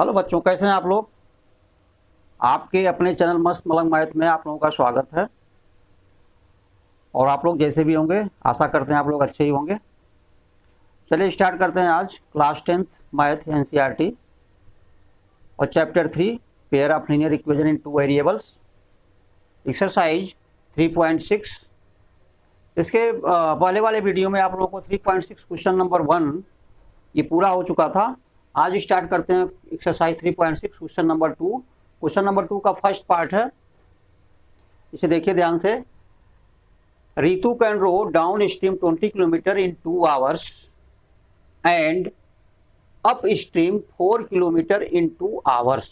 Hello बच्चों, कैसे हैं आप लोग। आपके अपने चैनल मस्त मलंग मैथ में आप लोगों का स्वागत है। और आप लोग जैसे भी होंगे आशा करते हैं आप लोग अच्छे ही होंगे। चलिए स्टार्ट करते हैं आज क्लास 10th मैथ एनसीईआरटी और chapter 3 pair of linear equation in two variables exercise 3.6। इसके पहले वाले वीडियो में आप लोगों को 3.6 क्वेश्चन नंबर 1 ये पूरा हो चुका था। आज स्टार्ट करते हैं exercise 3.6 question number 2। Question number 2 का फर्स्ट पार्ट है, इसे देखिए ध्यान से। Ritu can row down stream 20 kilometre in 2 hours and up stream 4 kilometre in 2 hours.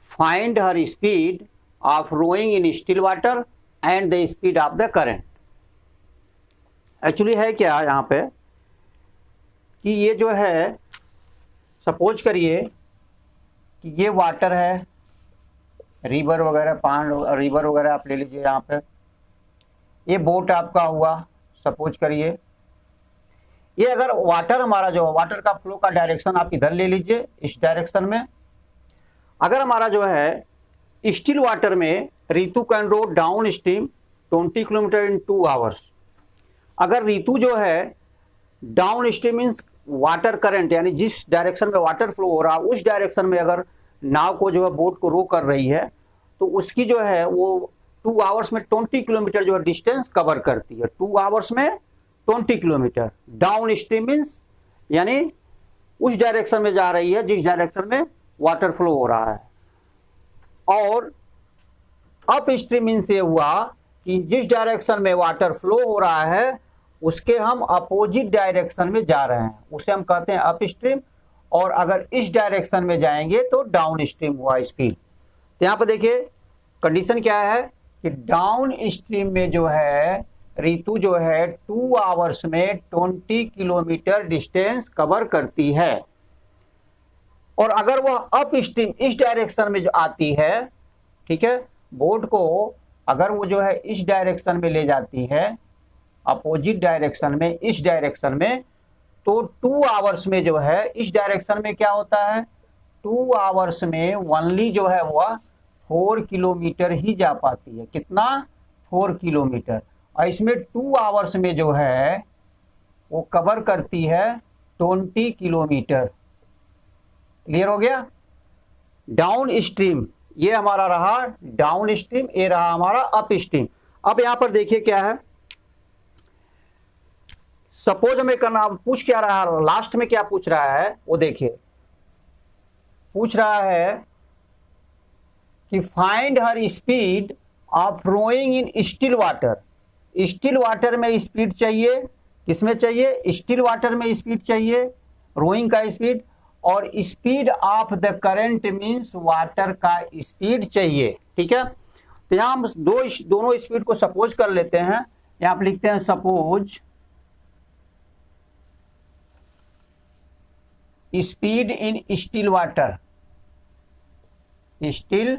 Find her speed of rowing in still water and the speed of the current. Actually है क्या यहाँ पे कि ये जो है, सपोज करिए कि ये वाटर है, रिवर वगैरह, पांड रिवर वगैरह आप ले लीजिए। यहाँ पे ये बोट आपका हुआ, सपोज करिए। ये अगर वाटर हमारा जो वाटर का फ्लो का डायरेक्शन आप इधर ले लीजिए, इस डायरेक्शन में। अगर हमारा जो है स्टिल वाटर में Ritu can row down stream 20 kilometre in 2 hours. अगर रितु जो है down stream means water current, यानी जिस डायरेक्शन में वाटर फ्लो हो रहा है उस डायरेक्शन में अगर नाव को जो है बोट को रो कर रही है तो उसकी जो है वो 2 आवर्स में 20 किलोमीटर जो है डिस्टेंस कवर करती है। 2 आवर्स में 20 किलोमीटर। डाउन स्ट्रीम मीन्स यानी उस डायरेक्शन में जा रही है जिस डायरेक्शन में वाटर फ्लो हो रहा है। और अप स्ट्रीम मीन्स ये हुआ कि जिस डायरेक्शन में वाटर फ्लो हो रहा है उसके हम अपोजिट डायरेक्शन में जा रहे हैं, उसे हम कहते हैं अप स्ट्रीम। और अगर इस डायरेक्शन में जाएंगे तो डाउन स्ट्रीम हुआ स्पीड। तो यहाँ पर देखिए कंडीशन क्या है कि डाउन स्ट्रीम में जो है रितु जो है 2 आवर्स में 20 किलोमीटर डिस्टेंस कवर करती है। और अगर वह अप स्ट्रीम इस डायरेक्शन में जो आती है, ठीक है, बोट को अगर वो जो है इस डायरेक्शन में ले जाती है, अपोजिट डायरेक्शन में, इस डायरेक्शन में, तो 2 आवर्स में जो है इस डायरेक्शन में क्या होता है, 2 आवर्स में ओनली जो है वह 4 किलोमीटर ही जा पाती है। कितना? 4 किलोमीटर। और इसमें 2 आवर्स में जो है वो कवर करती है 20 किलोमीटर। क्लियर हो गया। डाउन स्ट्रीम ये हमारा रहा डाउन स्ट्रीम, ये रहा हमारा अप स्ट्रीम। अब यहां पर देखिए क्या है, सपोज हमें करना, पूछ क्या रहा है, लास्ट में क्या पूछ रहा है वो देखिए। पूछ रहा है कि find her speed of rowing in still water. Still water में स्पीड चाहिए, किसमें चाहिए? स्टिल वाटर में स्पीड चाहिए, रोइंग का स्पीड। और speed of the current means water का स्पीड चाहिए। ठीक है, तो यहां हम दोनों स्पीड को सपोज कर लेते हैं। यहां पर लिखते हैं suppose speed in still water. Still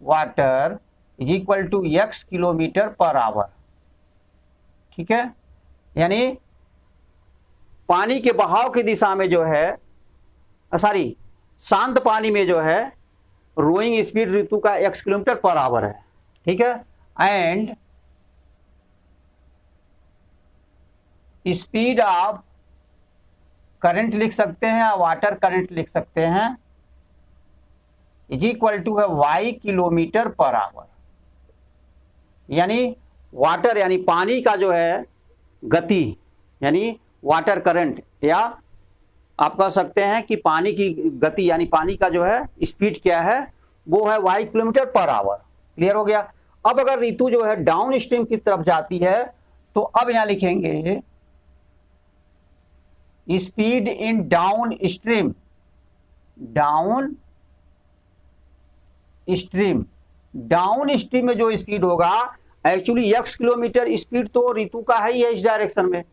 water is equal to x kilometre per hour. ठीक है, यानी पानी के बहाव की दिशा में जो है, सॉरी शांत पानी में जो है रोइंग स्पीड ऋतु का x किलोमीटर पर आवर है। ठीक है, एंड स्पीड ऑफ करंट लिख सकते हैं, वाटर करंट लिख सकते हैं, इज इक्वल टू है y किलोमीटर पर आवर। यानी वाटर यानी पानी का जो है गति, यानी वाटर करंट, या आप कह सकते हैं कि पानी की गति यानी पानी का जो है स्पीड क्या है, वो है y kilometre per our. Clear हो गया। अब अगर ऋतु जो है डाउन स्ट्रीम की तरफ जाती है तो अब यहां लिखेंगे speed in down stream. Down stream, down stream में जो स्पीड होगा, एक्चुअली x किलोमीटर स्पीड तो ऋतु का है ही है इस डायरेक्शन में,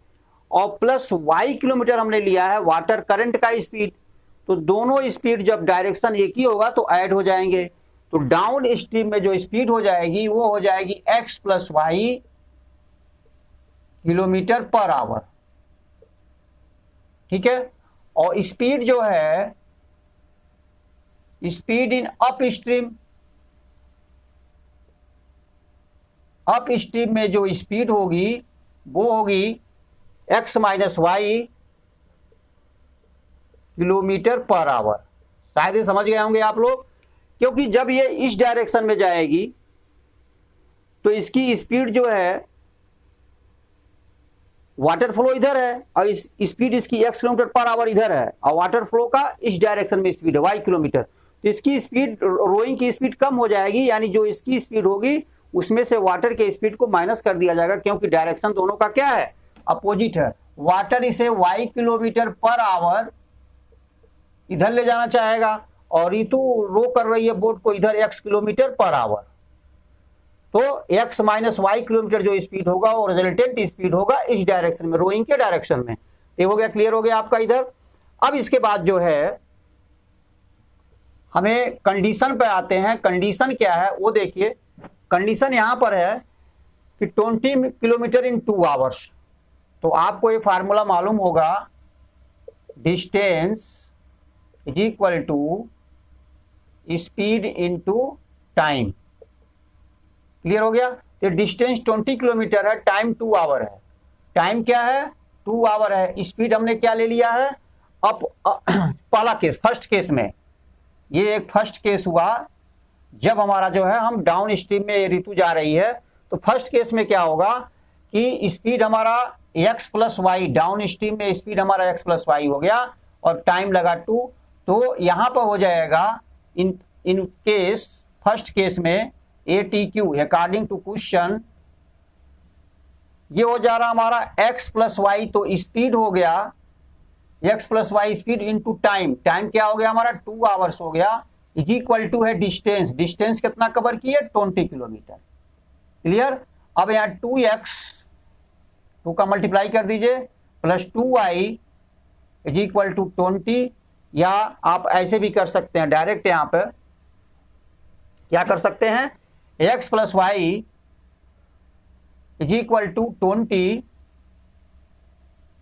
और प्लस y किलोमीटर हमने लिया है वाटर करंट का स्पीड। तो दोनों स्पीड जब डायरेक्शन एक ही होगा तो ऐड हो जाएंगे। तो डाउन स्ट्रीम में जो स्पीड हो जाएगी वो हो जाएगी x plus y kilometre per hour. ठीक है, और स्पीड जो है स्पीड इन अप स्ट्रीम में जो स्पीड होगी वो होगी x minus y kilometre per hour. शायद ये समझ गए होंगे आप लोग, क्योंकि जब ये इस डायरेक्शन में जाएगी तो इसकी स्पीड जो है, वाटर फ्लो इधर है और इस स्पीड इसकी x किलोमीटर पर आवर इधर है, और वाटर फ्लो का इस डायरेक्शन में स्पीड है y किलोमीटर, तो इसकी स्पीड, रोइंग की स्पीड कम हो जाएगी, यानी जो इसकी स्पीड होगी उसमें से वाटर के स्पीड को माइनस कर दिया जाएगा, क्योंकि डायरेक्शन दोनों का क्या है, अपोजिट है। वाटर इसे y किलोमीटर पर आवर इधर ले जाना चाहेगा और ऋतु रो कर रही है बोट को इधर x किलोमीटर पर आवर, तो x माइनस वाई किलोमीटर जो स्पीड होगा वो रिजल्टेंट स्पीड होगा इस डायरेक्शन में, रोइंग के डायरेक्शन में। ये हो गया, क्लियर हो गया आपका इधर। अब इसके बाद जो है हमें कंडीशन पे आते हैं। कंडीशन क्या है वो देखिए, कंडीशन यहां पर है कि 20 किलोमीटर इन 2 आवर्स। तो आपको ये फार्मूला मालूम होगा, distance is equal to speed into time. Clear हो गया। तो डिस्टेंस 20 किलोमीटर है, टाइम 2 आवर है। टाइम क्या है, 2 आवर है। स्पीड हमने क्या ले लिया है, अप पहला केस, फर्स्ट केस में, ये एक फर्स्ट केस हुआ जब हमारा जो है हम डाउन स्ट्रीम में ऋतु जा रही है। तो फर्स्ट केस में क्या होगा कि स्पीड हमारा x plus y, down stream में स्पीड हमारा x प्लस वाई हो गया और टाइम लगा 2। तो यहां पर हो जाएगा इन केस, फर्स्ट केस में ATQ अकॉर्डिंग टू क्वेश्चन, ये हो जा रहा हमारा x प्लस वाई, तो स्पीड हो गया x plus y speed into time. Time क्या हो गया हमारा, 2 आवर्स हो गया, इज इक्वल टू है डिस्टेंस। डिस्टेंस कितना कवर किए, 20 किलोमीटर। क्लियर। अब यहाँ 2x, 2 का मल्टीप्लाई कर दीजिए, plus 2y is equal to 20, या आप ऐसे भी कर सकते हैं डायरेक्ट, यहाँ पे क्या कर सकते हैं, x plus y is equal to 20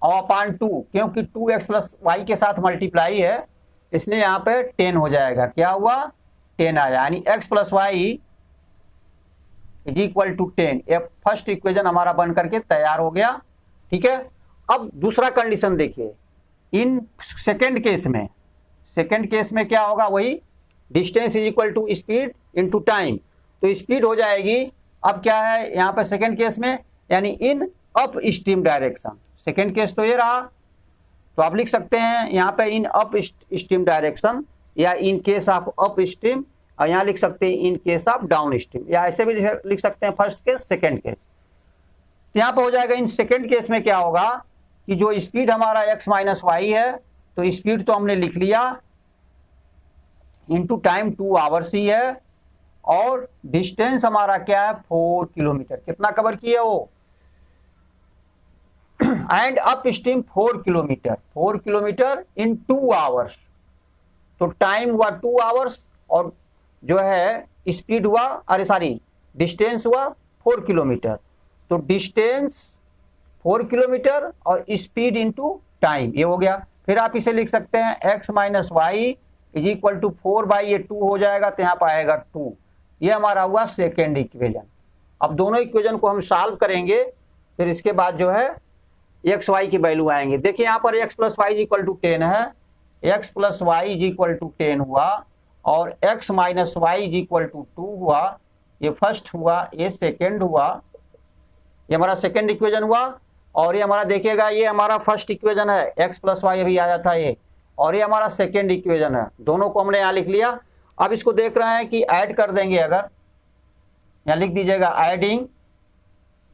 और अपान 2, क्योंकि 2x प्लस वाई के साथ मल्टीप्लाई है इसलिए यहाँ पे 10 हो जाएगा। क्या हुआ, 10 आया, यानी x plus y is equal to 10। ये फर्स्ट इक्वेशन हमारा बन करके तैयार हो गया। ठीक है। अब दूसरा कंडीशन देखिए, इन सेकेंड केस में, सेकेंड केस में क्या होगा, वही distance is equal to speed into time. तो स्पीड हो जाएगी, अब क्या है यहाँ पर सेकेंड केस में, यानी in up stream direction. Second case तो ये रहा, तो आप लिख सकते हैं यहाँ पे इन अप स्ट्रीम डायरेक्शन, या in case of up stream, और यहाँ लिख सकते हैं in case of down stream, या ऐसे भी लिख सकते हैं फर्स्ट केस सेकेंड केस। तो यहाँ पे हो जाएगा, इन सेकेंड केस में क्या होगा कि जो स्पीड हमारा x माइनस वाई है, तो स्पीड तो हमने लिख लिया इनटू टाइम 2 आवर्स ही है, और डिस्टेंस हमारा क्या है, 4 किलोमीटर। कितना कवर किया वो, and up stream 4 kilometre, 4 kilometre in 2 hours. तो टाइम हुआ 2 आवर्स और जो है स्पीड हुआ, अरे सॉरी, डिस्टेंस हुआ 4 किलोमीटर। तो डिस्टेंस 4 किलोमीटर और स्पीड इनटू टाइम, ये हो गया। फिर आप इसे लिख सकते हैं x minus y is equal to 4 by, ये 2 हो जाएगा, तो यहाँ पर आएगा 2। ये हमारा हुआ सेकेंड इक्वेशन। अब दोनों इक्वेशन को हम सॉल्व करेंगे, फिर इसके बाद जो है एक्स वाई की वैल्यू आएंगे। देखिए यहाँ पर x plus y is equal to 10 है, x plus y is equal to 10 हुआ, और x minus y is equal to 2 हुआ। ये फर्स्ट हुआ, ये सेकेंड हुआ, ये हमारा सेकेंड इक्वेशन हुआ। और ये हमारा देखिएगा, ये हमारा फर्स्ट इक्वेशन है, x प्लस वाई अभी आया था ये, और ये हमारा सेकेंड इक्वेशन है। दोनों को हमने यहाँ लिख लिया। अब इसको देख रहे हैं कि ऐड कर देंगे, अगर यहाँ लिख दीजिएगा एडिंग,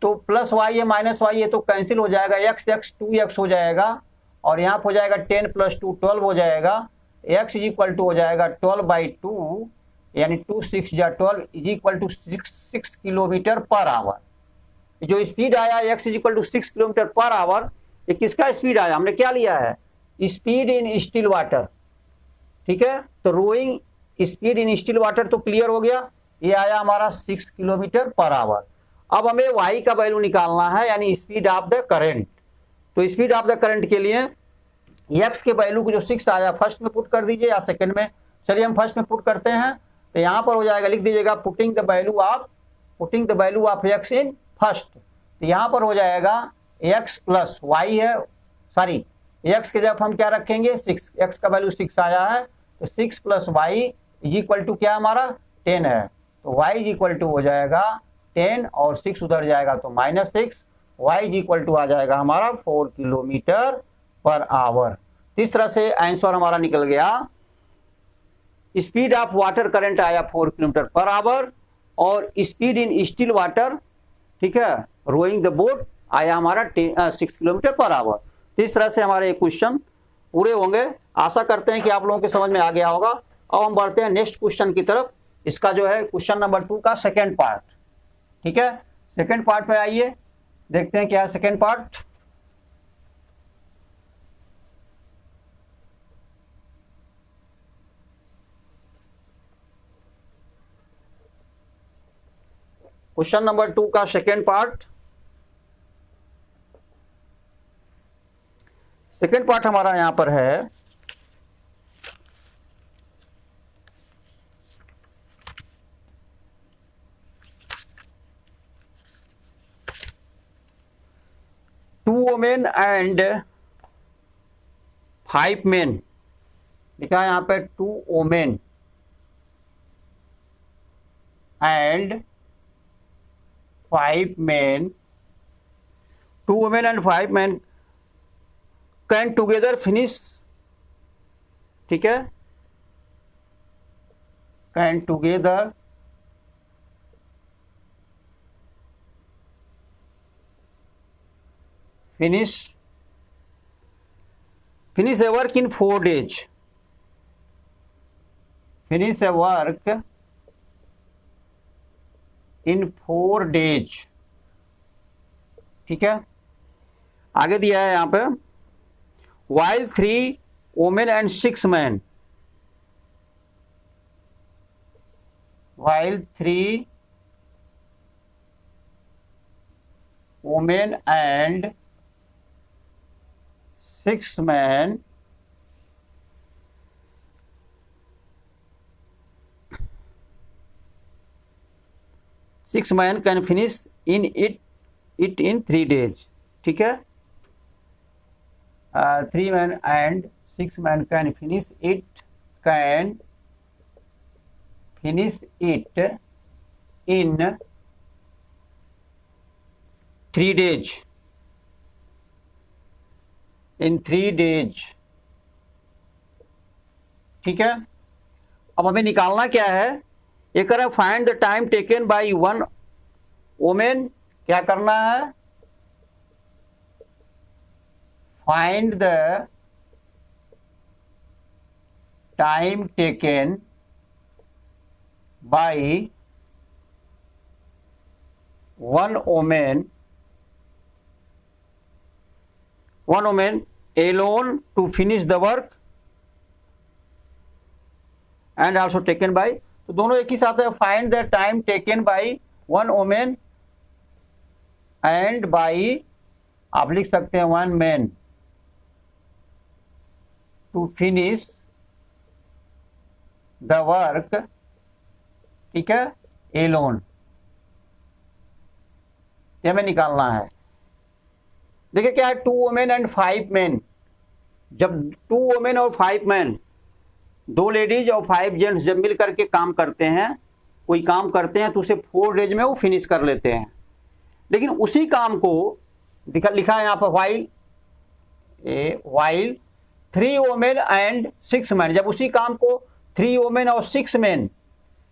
तो प्लस वाई है माइनस वाई है तो कैंसिल हो जाएगा, x 2x हो जाएगा, और यहाँ पर हो जाएगा 10 प्लस 2 12 हो जाएगा। x इज इक्वल टू हो जाएगा 12/2, यानी 2 6 या 12 is equal to 6 kilometre per hour. जो स्पीड आया x is equal to 6 kilometre per hour, ये किसका स्पीड आया, हमने क्या लिया है, स्पीड इन स्टिल वाटर। ठीक है। तो rowing speed in still water तो क्लियर हो गया, ये आया हमारा 6 किलोमीटर पर आवर। अब हमें y का वैल्यू निकालना है, यानी स्पीड ऑफ द करंट। तो स्पीड ऑफ द करंट के लिए x के वैल्यू को जो 6 आया फर्स्ट में पुट कर दीजिए या सेकंड में। चलिए हम फर्स्ट में पुट करते हैं, तो यहाँ पर हो जाएगा, लिख दीजिएगा putting the value of x in first. तो यहाँ पर हो जाएगा एक्स प्लस वाई है, सॉरी एक्स के जब हम क्या रखेंगे 6, एक्स का वैल्यू 6 आया है, तो 6 plus y is equal to क्या हमारा 10 है, तो y इज इक्वल टू हो जाएगा 10 और 6 उधर जाएगा तो -6, y इज इक्वल टू आ जाएगा हमारा 4 किलोमीटर पर आवर। इस तरह से आंसर हमारा निकल गया। स्पीड ऑफ वाटर करंट आया 4 किलोमीटर पर आवर, और स्पीड इन स्टिल वाटर, ठीक है, रोइंग द बोट आया हमारा 6 किलोमीटर पर आवर। तो इस तरह से हमारे क्वेश्चन पूरे होंगे। आशा करते हैं कि आप लोगों के समझ में आ गया होगा। अब हम बढ़ते हैं नेक्स्ट क्वेश्चन की तरफ। इसका जो है क्वेश्चन नंबर 2 का सेकेंड पार्ट, ठीक है। सेकेंड पार्ट में आइए, देखते हैं क्या है सेकेंड पार्ट। क्वेश्चन नंबर 2 का सेकेंड पार्ट। सेकेंड पार्ट हमारा यहां पर है, टू वुमेन एंड 5 मेन, लिखा है यहां पे 2 women and 5 men, 2 women and 5 men can together finish, ठीक है, can together finish a work in 4 days, finish a work in 4 days, ठीक है। आगे दिया है यहां पे while 3 women and 6 men, while 3 women and 6 men can finish it in 3 days, ठीक है। 3 men and 6 men can finish it in 3 days, in 3 days, ठीक है। अब हमें निकालना क्या है, ये करें find the time taken by 1 women, क्या करना है, find the time taken by 1 woman alone to finish the work and also taken by, तो दोनों एक ही साथ है। Find the time taken by 1 woman and by, आप लिख सकते हैं 1 man to finish the work, ठीक है, एलोन, ये हमें निकालना है। देखिए क्या है, 2 women एंड 5 men, जब 2 women और 5 men, 2 लेडीज और 5 जेंट्स जब मिल करके काम करते हैं, कोई काम करते हैं, तो उसे 4 डेज में वो फिनिश कर लेते हैं। लेकिन उसी काम को लिखा है यहाँ पर वाइल 3 women एंड 6 men, जब उसी काम को 3 women और 6 men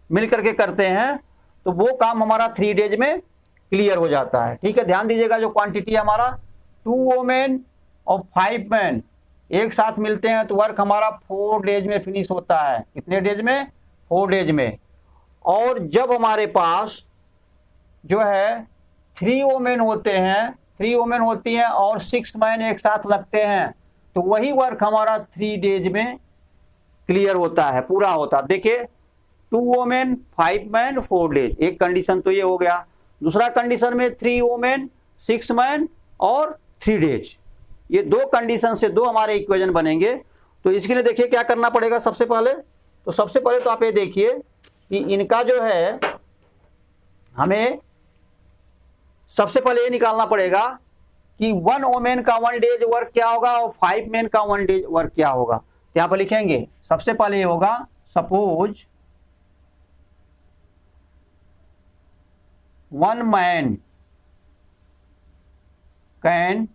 मिल करके करते हैं, तो वो काम हमारा 3 डेज में क्लियर हो जाता है, ठीक है। ध्यान दीजिएगा, जो क्वांटिटी है हमारा 2 women और 5 men एक साथ मिलते हैं, तो वर्क हमारा 4 डेज में फिनिश होता है। कितने डेज में? 4 डेज में। और जब हमारे पास जो है 3 women होते हैं, 3 women होती हैं और 6 men एक साथ लगते हैं, तो वही वर्क हमारा 3 डेज में क्लियर होता है, पूरा होता है। देखिए 2 women 5 men 4 डेज, एक कंडीशन तो ये हो गया। दूसरा कंडीशन में 3 women 6 men और 3 डेज, ये 2 कंडीशन से 2 हमारे इक्वेशन बनेंगे। तो इसके लिए देखिए क्या करना पड़ेगा, सबसे पहले तो सबसे पहले तो आप ये देखिए कि इनका जो है हमें सबसे पहले ये निकालना पड़ेगा कि 1 वोमेन का 1 डेज वर्क क्या होगा और 5 मेन का 1 डेज वर्क क्या होगा। तो यहां पर लिखेंगे सबसे पहले ये होगा suppose 1 man can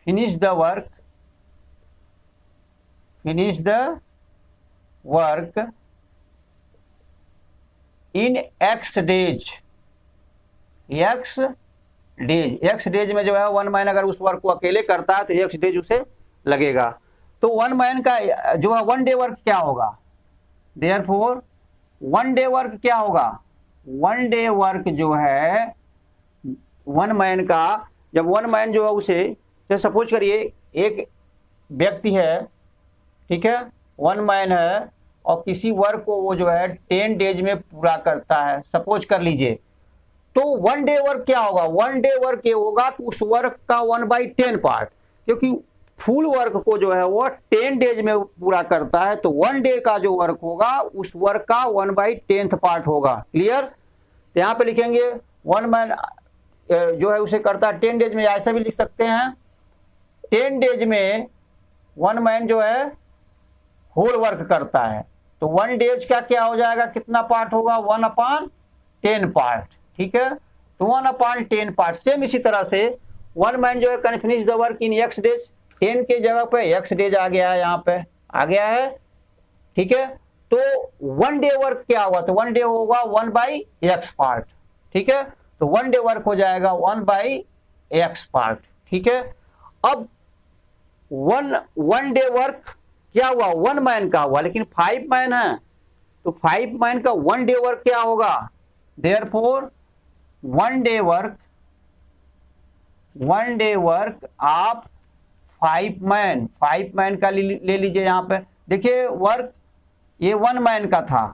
finish the work in x days. x days में जो है 1 मैन अगर उस वर्क को अकेले करता है तो x डेज उसे लगेगा। तो 1 मैन का जो है 1 डे वर्क क्या होगा, देयरफॉर 1 डे वर्क क्या होगा, 1 डे वर्क जो है 1 मैन का, जब 1 मैन जो है उसे, जैसे सपोज करिए एक व्यक्ति है, ठीक है, 1 मैन है और किसी वर्क को वो जो है 10 डेज में पूरा करता है, सपोज कर लीजिए, तो 1 डे वर्क क्या होगा, 1 डे वर्क ये होगा कि उस वर्क का 1/10 पार्ट, क्योंकि फुल वर्क को जो है वो 10 डेज में पूरा करता है, तो 1 डे का जो वर्क होगा उस वर्क का 1/10 पार्ट होगा। क्लियर। तो यहां पे लिखेंगे 1 मैन जो है उसे करता है 10 डेज में, ऐसा भी लिख सकते हैं 10 डेज में 1 मैन जो है होल वर्क करता है, तो 1 डेज का क्या हो जाएगा, कितना पार्ट होगा, 1/10 पार्ट। ठीक है, तो 1/10 पार्ट। सेम इसी तरह से 1 मैन जो है can finish the work in x days, 10 के जगह पे x डेज आ गया है, यहाँ पे आ गया है। ठीक है, तो 1 डे वर्क क्या होगा, तो 1 डे होगा 1/x पार्ट। ठीक है, तो 1 डे वर्क हो जाएगा 1/x पार्ट। ठीक है, अब 1 डे वर्क क्या हुआ, 1 मैन का हुआ, लेकिन 5 मैन है तो 5 मैन का 1 डे वर्क क्या होगा, देयरफॉर 1 डे वर्क आप 5 मैन का ले लीजिए। यहां पे देखिए वर्क ये 1 मैन का था,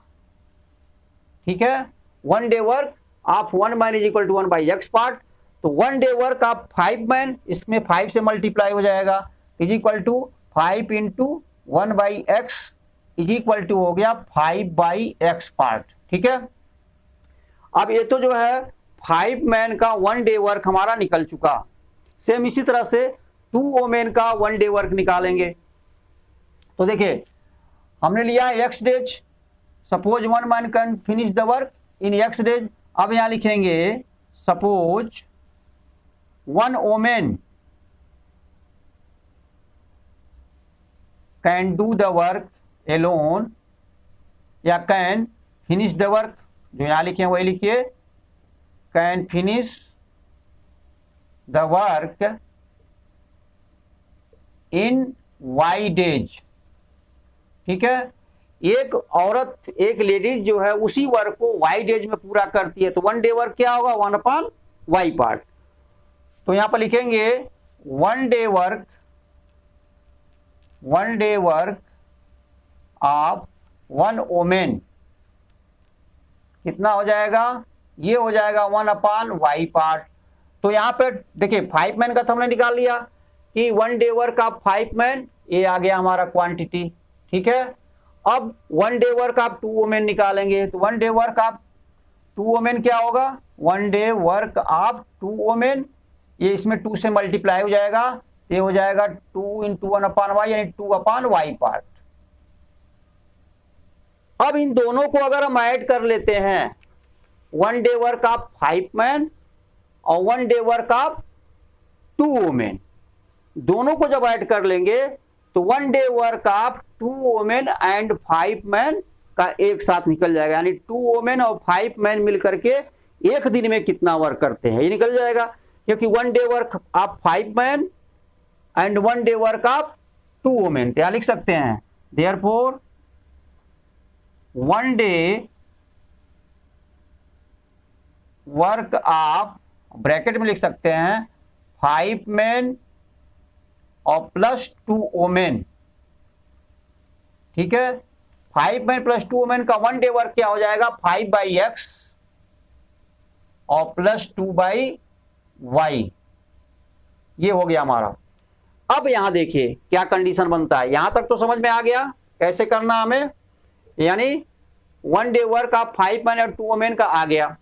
ठीक है, 1 डे वर्क आप 1 man is equal to 1/x part, तो 1 डे वर्क आप 5 मैन, इसमें 5 से मल्टीप्लाई हो जाएगा, is equal to 5 into 1/x is equal to हो गया 5/x पार्ट। ठीक है, अब ये तो जो है 5 मैन का 1 डे वर्क हमारा निकल चुका। सेम इसी तरह से 2 वोमेन का 1 डे वर्क निकालेंगे। तो देखिए हमने लिया है x days, suppose 1 man can finish the work in x days. अब यहां लिखेंगे suppose 1 women can do the work alone, या कैन फिनिश द वर्क, जो यहां लिखे वही लिखिए, can finish the work in y days. ठीक है, एक औरत, एक लेडीज जो है उसी वर्क को y डेज में पूरा करती है, तो 1 डे वर्क क्या होगा, 1/y पार्ट। तो यहां पर लिखेंगे 1 डे वर्क ऑफ 1 वोमेन कितना हो जाएगा, ये हो जाएगा 1/y पार्ट। तो यहां पे देखिए 5 मैन का तो हमने निकाल लिया कि 1 डे वर्क ऑफ 5 मैन, ये आ गया हमारा क्वांटिटी। ठीक है, अब 1 डे वर्क ऑफ 2 वोमेन निकालेंगे, तो 1 डे वर्क ऑफ 2 वोमेन क्या होगा, 1 डे वर्क ऑफ 2 वोमेन, ये इसमें 2 से मल्टीप्लाई हो जाएगा, ये हो जाएगा 2 इंटू 1/y यानी 2/y पार्ट। अब इन दोनों को अगर हम ऐड कर लेते हैं, 1 डे वर्क ऑफ 5 मैन और 1 डे वर्क ऑफ 2 वोमेन, दोनों को जब ऐड कर लेंगे तो 1 day work of 2 women and 5 man का एक साथ निकल जाएगा, यानी 2 वोमेन और 5 मैन मिलकर के एक दिन में कितना वर्क करते हैं ये निकल जाएगा, क्योंकि 1 day work of 5 man and 1 day work of 2 women. क्या लिख सकते हैं, therefore 1 day work of, bracket में लिख सकते हैं 5 मैन और प्लस 2 वोमेन। ठीक है, 5 मैन प्लस 2 वोमेन का 1 डे वर्क क्या हो जाएगा, 5/x और प्लस 2/y, ये हो गया हमारा। अब यहां देखिए क्या कंडीशन बनता है, यहां तक तो समझ में आ गया कैसे करना हमें। यानी 1 डे वर्क आप 5 मैन और 2 वोमेन का आ गया।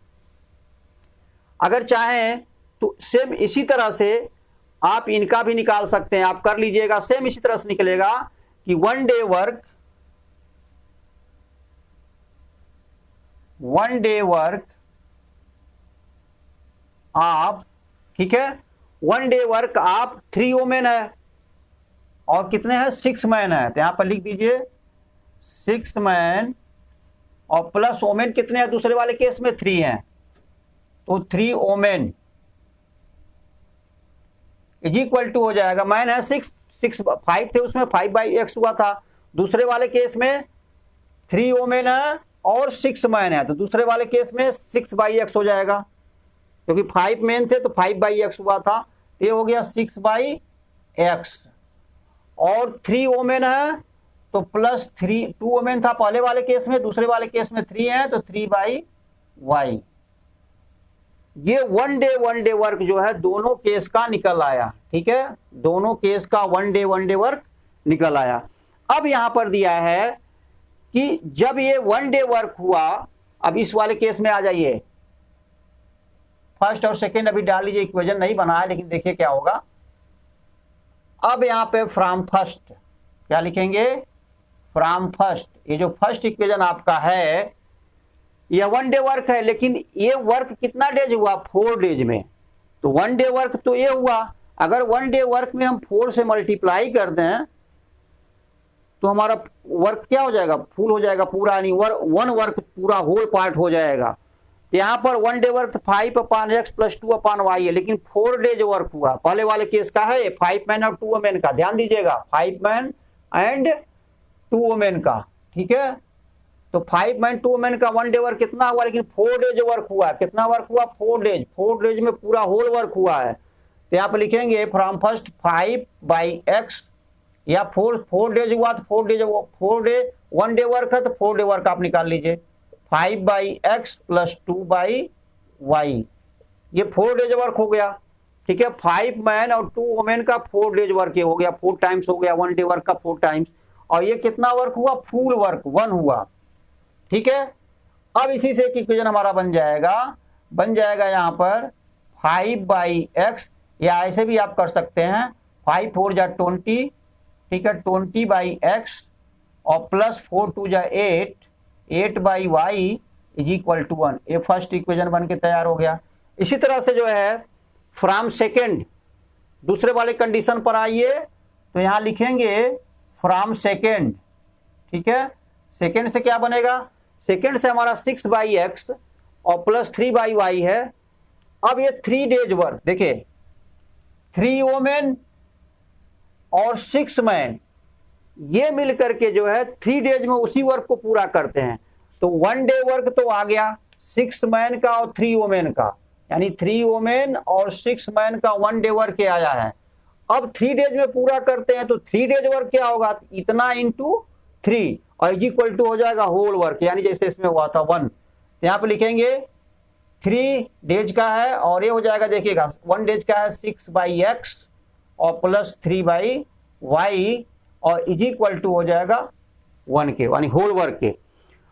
अगर चाहें तो सेम इसी तरह से आप इनका भी निकाल सकते हैं, आप कर लीजिएगा। सेम इसी तरह से निकलेगा कि 1 डे वर्क आप, ठीक है, 1 डे वर्क आप 3 वोमेन है और कितने हैं, 6 मैन है। तो यहां पर लिख दीजिए 6 मैन और प्लस वोमेन कितने हैं, दूसरे वाले केस में 3 हैं, तो 3 वोमेन इज इक्वल टू हो जाएगा, मैन है 6, 5 थे उसमें 5/x हुआ था। दूसरे वाले केस में 3 वोमेन है और 6 मैन है, तो दूसरे वाले केस में 6/x हो जाएगा, क्योंकि 5 मैन थे तो 5/x हुआ था, तो ये हो गया 6/x। और 3 वोमेन है तो प्लस 2 वोमेन था पहले वाले केस में, दूसरे वाले केस में 3 है तो 3/y। ये 1 डे वर्क जो है दोनों केस का निकल आया, ठीक है, दोनों केस का 1 डे वर्क निकल आया। अब यहां पर दिया है कि जब ये 1 डे वर्क हुआ, अब इस वाले केस में आ जाइए, फर्स्ट और सेकंड अभी डाल लीजिए, इक्वेशन नहीं बना है लेकिन देखिए क्या होगा। अब यहां पे फ्रॉम फर्स्ट क्या लिखेंगे, फ्रॉम फर्स्ट, ये जो फर्स्ट इक्वेशन आपका है यह 1 डे वर्क है, लेकिन ये वर्क कितना डेज हुआ, 4 डेज में, तो 1 डे वर्क तो ये हुआ। अगर 1 डे वर्क में हम 4 से मल्टीप्लाई कर दें तो हमारा वर्क क्या हो जाएगा, फुल हो जाएगा पूरा, यानी 1 वर्क पूरा होल पार्ट हो जाएगा। तो यहां पर 1 डे वर्क 5/x + 2/y है, लेकिन 4 डेज वर्क हुआ, पहले वाले केस का है 5 मैन और 2 वोमेन का, ध्यान दीजिएगा 5 मैन एंड 2 वोमेन का, ठीक है। तो 5 मैन 2 वोमेन का 1 डे वर्क कितना हुआ, लेकिन 4 डेज वर्क हुआ, कितना वर्क हुआ, 4 डेज, 4 डेज में पूरा होल वर्क हुआ है। तो यहाँ पे लिखेंगे फ्रॉम फर्स्ट 5/x, या 4 डेज हुआ तो 4 डे 1 डे वर्क है तो 4 डे वर्क आप निकाल लीजिए, 5/x + 2/y, ये 4 डेज वर्क हो गया, ठीक है। 5 मैन और 2 वोमेन का 4 डेज वर्क ये हो गया, 4 टाइम्स हो गया 1 डे वर्क का 4 टाइम्स, और ये कितना वर्क हुआ, फुल वर्क 1 हुआ, ठीक है। अब इसी से एक इक्वेशन हमारा बन जाएगा यहाँ पर 5/x, या ऐसे भी आप कर सकते हैं 5 4 जा 20, ठीक है, 20/x और प्लस 4 2 जा 8, 8/y इज इक्वल टू 1। ये फर्स्ट इक्वेशन बन के तैयार हो गया। इसी तरह से जो है फ्रॉम सेकेंड, दूसरे वाले कंडीशन पर आइए, तो यहां लिखेंगे फ्रॉम सेकेंड, ठीक है। सेकेंड से क्या बनेगा, सेकेंड से हमारा 6/x और प्लस 3/y है। अब ये 3 डेज वर्क, देखिए 3 वोमेन और 6 मैन, ये मिल करके जो है 3 डेज में उसी वर्क को पूरा करते हैं। तो 1 डे वर्क तो आ गया 6 मैन का और 3 वोमेन का, यानी 3 वोमेन और 6 मैन का 1 डे वर्क आया है। अब 3 डेज में पूरा करते हैं तो 3 डेज वर्क क्या होगा, इतना इंटू 3 और इज इक्वल टू हो जाएगा होल वर्क, यानी जैसे इसमें हुआ था 1। यहाँ पे लिखेंगे 3 डेज का है और ये हो जाएगा, देखिएगा 1 डेज का है 6/x और प्लस 3/y और इज इक्वल टू हो जाएगा 1 के, यानी होल वर्क के।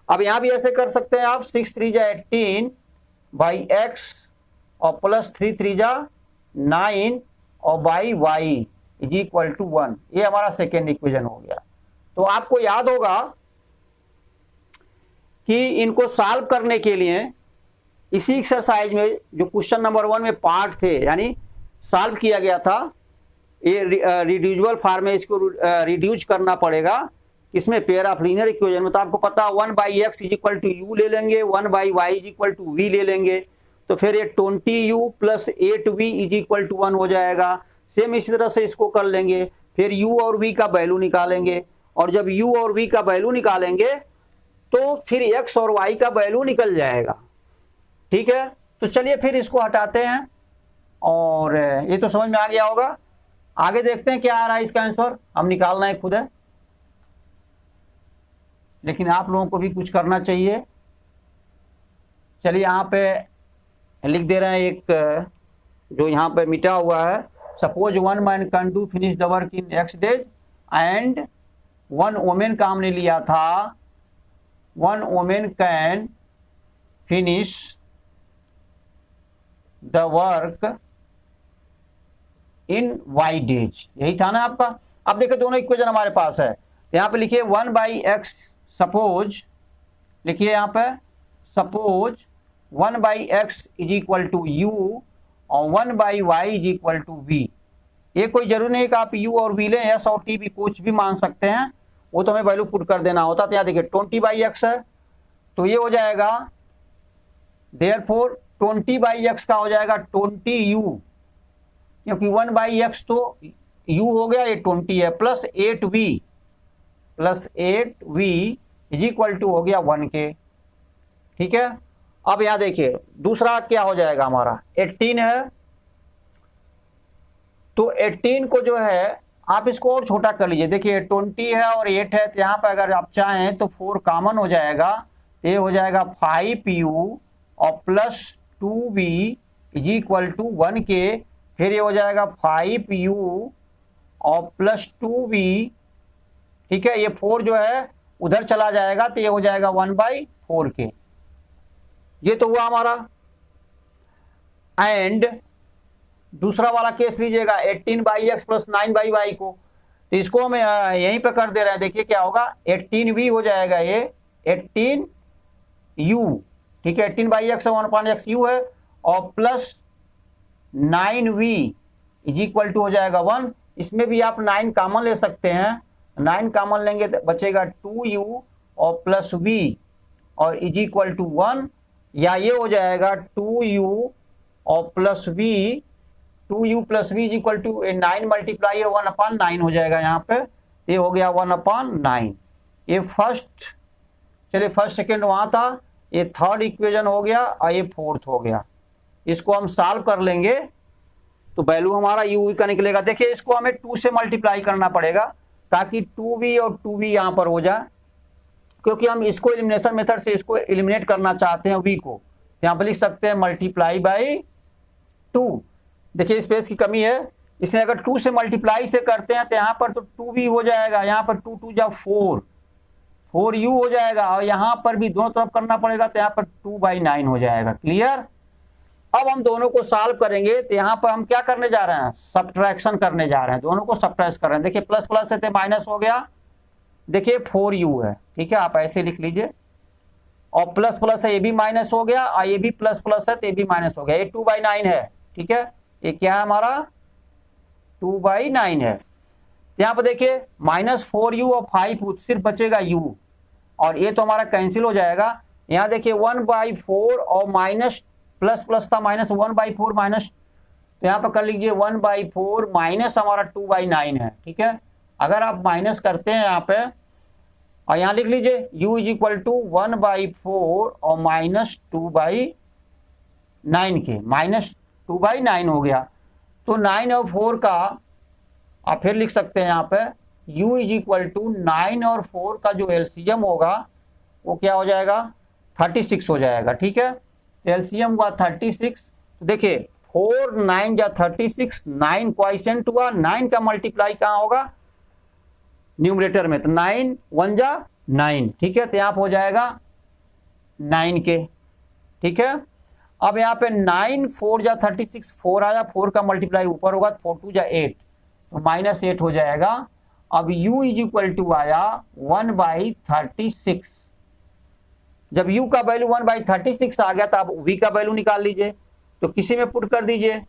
अब यहाँ भी ऐसे कर सकते हैं आप, 6 3 जा 18/x और प्लस 3 3 जा 9 और by y is equal to 1। ये हमारा सेकेंड इक्वेशन हो गया। तो आपको याद होगा कि इनको सॉल्व करने के लिए इसी एक्सरसाइज में जो क्वेश्चन नंबर 1 में पार्ट थे, यानी सॉल्व किया गया था, ये रिड्यूसिबल फॉर्म में इसको रिड्यूस करना पड़ेगा, इसमें पेयर ऑफ लीनियर इक्वेशन में। तो आपको पता 1/x is equal to u ले लेंगे, 1/y is equal to v ले लेंगे, तो फिर ये 20u plus 8v is equal to 1 हो जाएगा। सेम इसी तरह से इसको कर लेंगे, फिर u और v का वैल्यू निकालेंगे, और जब u और v का वैल्यू निकालेंगे तो फिर x और y का वैल्यू निकल जाएगा, ठीक है। तो चलिए फिर इसको हटाते हैं, और ये तो समझ में आ गया होगा। आगे देखते हैं क्या आ रहा है इसका आंसर, हम निकालना है खुद है, लेकिन आप लोगों को भी कुछ करना चाहिए। चलिए यहाँ पे लिख दे रहे हैं एक जो यहाँ पे मिटा हुआ है, suppose 1 man can do finish the work in x days and 1 women का हमने लिया था 1 woman can finish the work in y days। यही था ना आपका। अब देखिए दोनों इक्वेशन हमारे पास है, यहाँ पे लिखिए 1/x, सपोज लिखिए यहाँ पे suppose 1/x is equal to u और 1/y is equal to v। ये कोई जरूरी नहीं कि आप u और v लें, s और t भी कुछ भी मान सकते हैं, वो तो हमें वैल्यू पुट कर देना होता। तो यहाँ देखिए 20/x है, तो ये हो जाएगा देयरफॉर 20/x का हो जाएगा 20u, क्योंकि 1/x तो u हो गया, ये 20 है, plus 8v is equal to हो गया 1k। ठीक है। अब यहां देखिए दूसरा क्या हो जाएगा हमारा 18 है, तो 18 को जो है आप इसको और छोटा कर लीजिए। देखिए 20 है और 8 है, तो यहाँ पर अगर आप चाहें तो 4 कॉमन हो जाएगा, ये हो जाएगा 5u और plus 2v is equal to 1k। फिर ये हो जाएगा 5u और प्लस 2v। ठीक है, ये 4 जो है उधर चला जाएगा, तो ये हो जाएगा 1/4k। ये तो हुआ हमारा। एंड दूसरा वाला केस लीजिएगा 18/x प्लस 9/y को, तो इसको हम यहीं पे कर दे रहे हैं। देखिए क्या होगा 18v हो जाएगा, ये 18u। ठीक है, 18/x 1/x u है और plus 9v is equal to हो जाएगा 1। इसमें भी आप 9 कॉमन ले सकते हैं, 9 कॉमन लेंगे तो बचेगा 2u और प्लस v और इज इक्वल टू 1, या ये हो जाएगा 2u और plus v, 2u plus v is equal to 9 multiply 1/9 हो जाएगा यहाँ पे, ये हो गया 1/9। ये फर्स्ट, चलिए फर्स्ट सेकेंड वहाँ था, ये थर्ड इक्वेशन हो गया और ये फोर्थ हो गया। इसको हम सॉल्व कर लेंगे तो वैल्यू हमारा u का निकलेगा। देखिए इसको हमें 2 से मल्टीप्लाई करना पड़ेगा ताकि 2v और 2v यहाँ पर हो जाए, क्योंकि हम इसको एलिमिनेशन मेथड से इसको एलिमिनेट करना चाहते हैं v को। यहाँ पर लिख सकते हैं मल्टीप्लाई बाई 2। देखिए स्पेस की कमी है, इसलिए अगर 2 से मल्टीप्लाई से करते हैं तो यहाँ पर तो 2v हो जाएगा, यहाँ पर 2 2 जा 4u हो जाएगा, और यहाँ पर भी दोनों तरफ करना पड़ेगा, तो यहाँ पर 2/9 हो जाएगा। क्लियर। अब हम दोनों को सॉल्व करेंगे, तो यहाँ पर हम क्या करने जा रहे हैं, सब्ट्रैक्शन करने जा रहे हैं, दोनों को सब्ट्रैक्ट कर रहे हैं। देखिए प्लस प्लस है तो माइनस हो गया, देखिए 4u है। ठीक है, आप ऐसे लिख लीजिए, और प्लस प्लस है ये भी माइनस हो गया, और ये भी प्लस प्लस है तो ये भी माइनस हो गया, ये 2/9 है। ठीक है, ये क्या है हमारा 2/9 है। यहाँ पर देखिए -4u और 5u सिर्फ बचेगा u, और ये तो हमारा कैंसिल हो जाएगा। यहाँ देखिए 1/4 और माइनस प्लस प्लस था माइनस 1/4 माइनस, तो यहाँ पर कर लीजिए 1/4 माइनस हमारा 2/9 है। ठीक है, अगर आप माइनस करते हैं यहाँ पे, और यहाँ लिख लीजिए u इज इक्वल टू 1/4 और माइनस 2/9 के, माइनस 2/9 हो गया। तो 9 और 4 का आप फिर लिख सकते हैं यहाँ पे u इज इक्वल टू 9 और 4 का जो एलसीएम होगा वो क्या हो जाएगा 36 हो जाएगा। ठीक है, एलसीएम हुआ 36। तो देखिए 4 9 जा 36, 9 क्वाइसेंट हुआ, 9 का मल्टीप्लाई कहाँ होगा न्यूमरेटर में, तो 9 1 जा 9। ठीक है, तो यहाँ हो जाएगा 9k। ठीक है, अब यहाँ पे 9 4 जा 36, 4 आया, 4 का मल्टीप्लाई ऊपर होगा, 4 2 जा 8, तो -8 हो जाएगा। अब u इज इक्वल टू आया 1/36। जब u का वैल्यू 1/36 आ गया तो आप v का वैल्यू निकाल लीजिए, तो किसी में पुट कर दीजिए।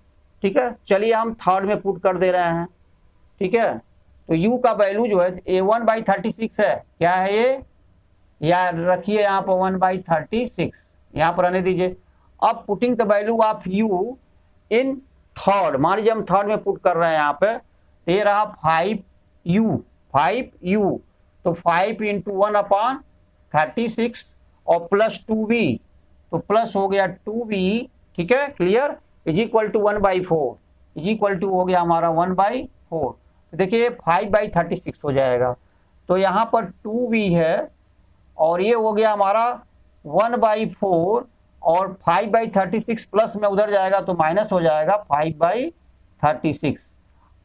ठीक है, चलिए हम थर्ड में पुट कर दे रहे हैं। ठीक है, तो u का वैल्यू जो है ये 1/36 है, क्या है ये, याद रखिए यहाँ पर 1/36 यहाँ पर रहने दीजिए। अब putting the value of u in third, मान लीजिए हम थर्ड में पुट कर रहे हैं यहाँ पे, ये रहा 5u, तो 5 इंटू 1/36 और प्लस 2v, तो प्लस हो गया 2v। ठीक है, clear, is equal to 1/4, is equal to हो गया हमारा 1/4। तो देखिए 5/36 हो जाएगा, तो यहाँ पर 2v है और ये हो गया हमारा 1/4, और 5/36 प्लस में उधर जाएगा तो माइनस हो जाएगा 5/36।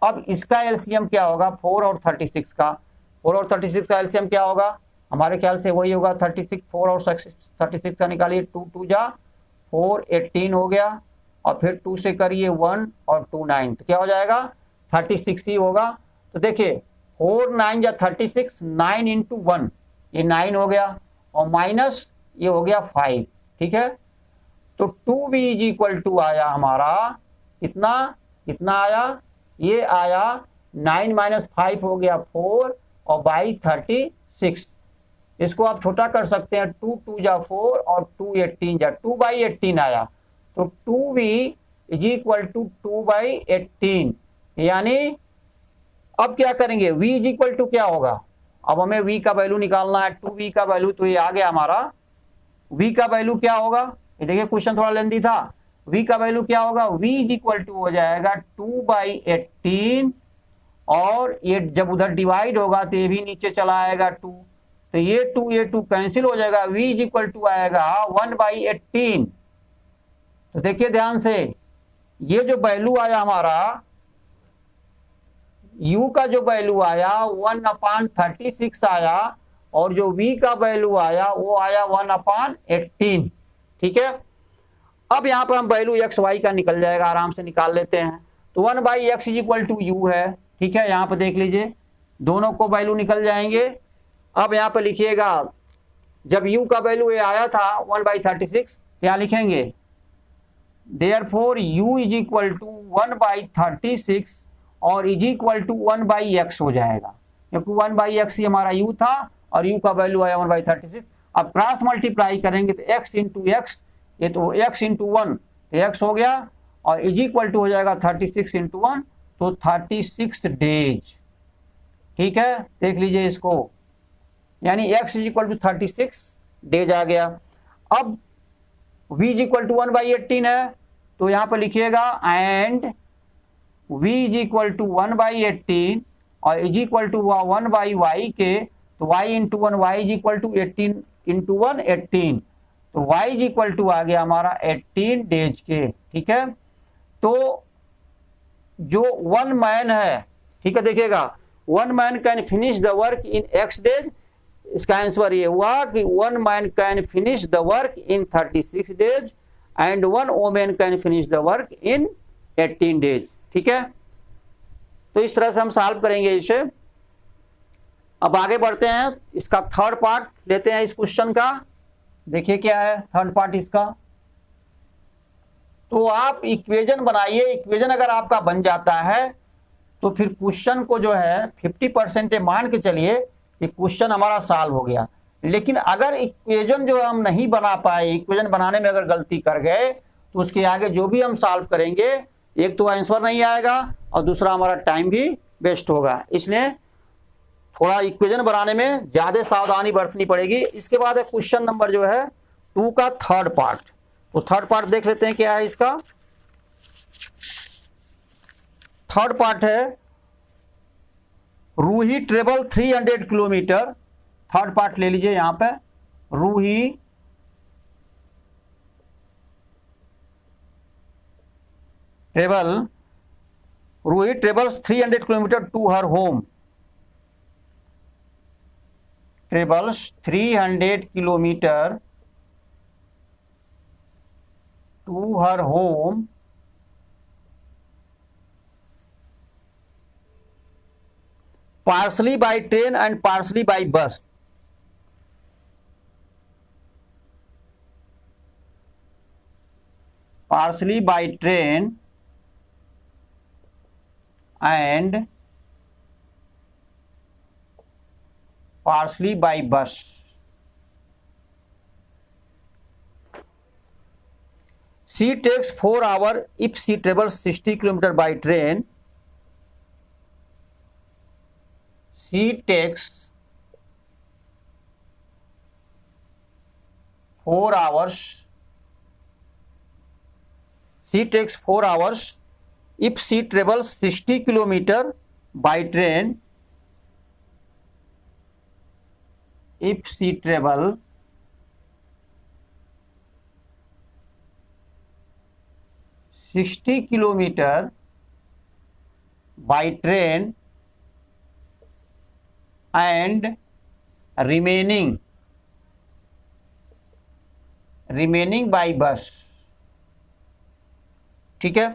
अब इसका एलसीएम क्या होगा 4 और 36 का, 4 और 36 का एलसीएम क्या होगा हमारे ख्याल से वही होगा 36, 4 और 36 का निकालिए, 2 2 जा 4, 18 हो गया, और फिर 2 से करिए 1 और 2 9, तो क्या हो जाएगा 36 ही होगा। तो देखिए 4 9 या 36, 9 इंटू 1 ये 9 हो गया, और माइनस ये हो गया 5, ठीक है। तो 2b इज इक्वल टू आया हमारा कितना, कितना आया, ये आया 9 माइनस 5 हो गया 4 और बाई 36। इसको आप छोटा कर सकते हैं, 2 2 जा 4 और 2 18 जा 2 बाई 18 आया। तो 2v is equal to 2 by 18, यानी अब क्या करेंगे, v इज इक्वल टू क्या होगा, अब हमें v का वैल्यू निकालना है, 2v का वैल्यू, तो ये आ गया हमारा v का वैल्यू क्या होगा, ये देखिए क्वेश्चन थोड़ा लेंदी था, v का वैल्यू क्या होगा, v इज इक्वल टू हो जाएगा 2 बाई 18, और ये जब उधर डिवाइड होगा तो ये भी नीचे चला आएगा 2, तो ये 2 कैंसिल हो जाएगा, v इज इक्वल टू आएगा 1 बाई 18। तो देखिए ध्यान से, ये जो वैल्यू आया हमारा u का जो वैल्यू आया 1/36 आया, और जो v का वैल्यू आया वो आया 1/18, ठीक है। अब यहां पर हम वैल्यू x y का निकल जाएगा, आराम से निकाल लेते हैं। तो 1 by x is equal to u है, ठीक है, यहां पर देख लीजिए दोनों को वैल्यू निकल जाएंगे। अब यहां पर लिखिएगा, जब u का वैल्यू ये आया था 1/36, क्या लिखेंगे, therefore u is equal to 1/36 और is equal to 1 by x हो जाएगा, क्योंकि 1 बाई एक्स ही हमारा u था और u का वैल्यू आया 1/36। अब क्रॉस मल्टीप्लाई करेंगे तो x इंटू एक्स, ये तो x इंटू 1 तो x हो गया, और इज इक्वल टू हो जाएगा 36 इंटू 1, तो 36 डेज, ठीक है, देख लीजिए इसको, यानी x is equal to 36 days आ गया। अब v इज इक्वल टू 1/18 है, तो यहां पर लिखिएगा and v is equal to 1/18 और is equal to 1 by y के, तो y into 1, y is equal to 18 into 1 18, तो y इज इक्वल टू आ गया हमारा 18 डेज के, ठीक है। तो जो 1 मैन है, ठीक है, देखिएगा 1 man can finish the work in x days, इसका आंसर ये हुआ कि 1 man can finish the work in 36 days and 1 women can finish the work in 18 days, ठीक है। तो इस तरह से हम सॉल्व करेंगे इसे। अब आगे बढ़ते हैं, इसका थर्ड पार्ट लेते हैं इस क्वेश्चन का, देखिए क्या है थर्ड पार्ट इसका। तो आप इक्वेशन बनाइए, इक्वेशन अगर आपका बन जाता है तो फिर क्वेश्चन को जो है 50% मान के चलिए कि क्वेश्चन हमारा सॉल्व हो गया। लेकिन अगर इक्वेशन जो हम नहीं बना पाए, इक्वेशन बनाने में अगर गलती कर गए, तो उसके आगे जो भी हम सॉल्व करेंगे, एक तो आंसर नहीं आएगा और दूसरा हमारा टाइम भी वेस्ट होगा। इसलिए थोड़ा इक्वेशन बनाने में ज्यादा सावधानी बरतनी पड़ेगी। इसके बाद क्वेश्चन नंबर जो है 2 का थर्ड पार्ट, तो थर्ड पार्ट देख लेते हैं क्या है इसका। थर्ड पार्ट है Ruhi travel 300 kilometre, third part ले लीजिए यहां पे, Ruhi travels 300 kilometre to her home, travels 300 kilometre to her home partially by train and partially by bus. Partially by train and partially by bus. She takes 4 hours if she travels 60 kilometers by train. She takes 4 hours. She takes 4 hours if she travels 60 kilometers by train. If she travels 60 kilometers by train and remaining by bus, ठीक है,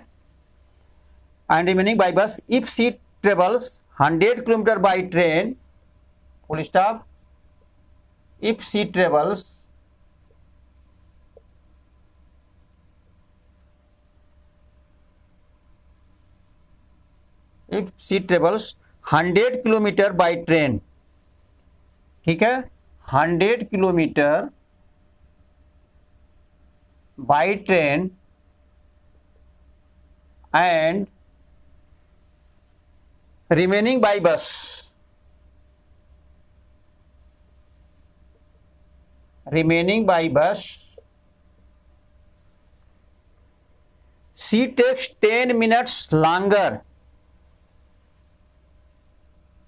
and remaining by bus if she travels 100 kilometre by train, full stop, if she travels 100 kilometre by train, ठीक है, 100 kilometre by train and remaining by bus, she takes 10 minutes longer,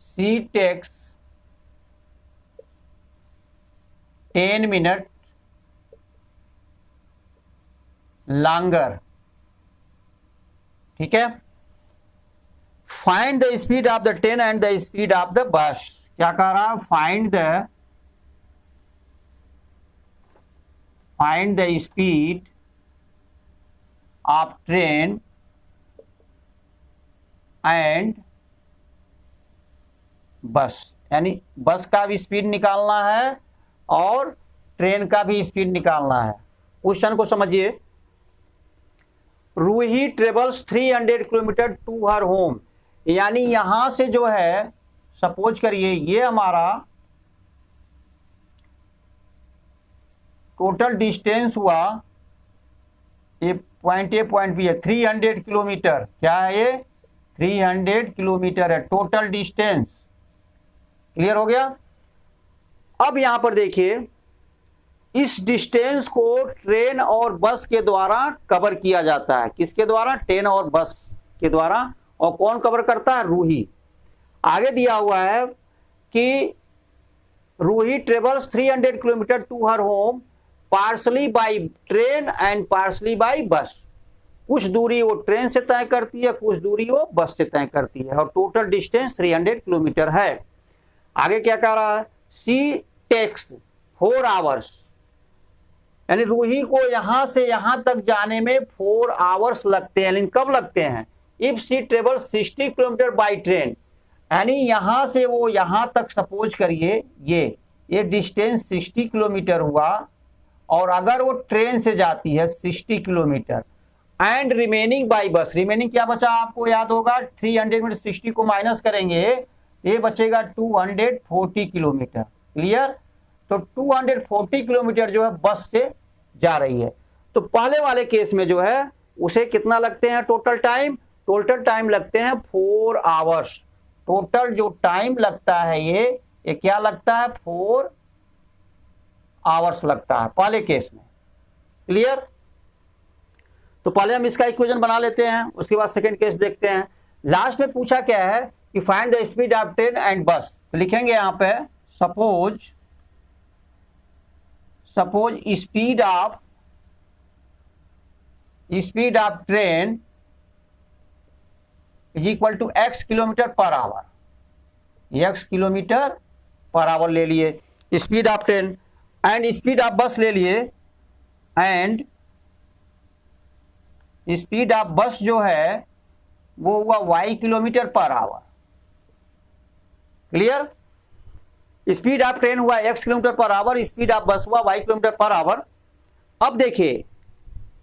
she takes 10 minutes longer, ठीक है। Find the speed of the train and the speed of the bus, क्या कह रहा है, find the speed of train and बस, यानी बस का भी स्पीड निकालना है और ट्रेन का भी स्पीड निकालना है। क्वेश्चन को समझिए, Ruhi travels 300 kilometre to her home, यानी यहां से जो है सपोज करिए ये हमारा टोटल डिस्टेंस हुआ, ये पॉइंट ए पॉइंट बी है, 300 किलोमीटर, क्या है ये 300 किलोमीटर है टोटल डिस्टेंस, क्लियर हो गया। अब यहां पर देखिए इस डिस्टेंस को ट्रेन और बस के द्वारा कवर किया जाता है, किसके द्वारा, ट्रेन और बस के द्वारा, और कौन कवर करता है, रूही। आगे दिया हुआ है कि Ruhi travels 300 kilometre to her home partially by train and partially by bus, कुछ दूरी वो ट्रेन से तय करती है, कुछ दूरी वो बस से तय करती है, और टोटल डिस्टेंस 300 किलोमीटर है। आगे क्या कह रहा है, सी टेक्स 4 आवर्स, यानी रूही को यहां से यहां तक जाने में 4 आवर्स लगते हैं, लेकिन कब लगते हैं, if she travel 60 kilometre by train, यानी यहां से वो यहां तक सपोज करिए ये डिस्टेंस 60 किलोमीटर हुआ, और अगर वो ट्रेन से जाती है 60 किलोमीटर, एंड रिमेनिंग बाई बस, रिमेनिंग क्या बचा आपको याद होगा, 300 में 60 को माइनस करेंगे, ये बचेगा 240 किलोमीटर, क्लियर। तो 240 किलोमीटर जो है बस से जा रही है। तो पहले वाले केस में जो है उसे कितना लगते हैं टोटल टाइम लगते हैं 4 आवर्स, टोटल जो टाइम लगता है ये क्या लगता है, 4 आवर्स लगता है पहले केस में, क्लियर। तो पहले हम इसका इक्वेशन बना लेते हैं, उसके बाद सेकंड केस देखते हैं। लास्ट में पूछा क्या है कि find the speed of train and bus, तो लिखेंगे यहां पे suppose speed of train is equal to x kilometre per hour, x kilometre per hour ले लिए speed of train, and speed of bus ले लिए, एंड स्पीड ऑफ बस जो है वो हुआ y kilometre per our, clear. Speed of train हुआ x kilometre per our, speed of बस हुआ y किलोमीटर पर आवर। अब देखिए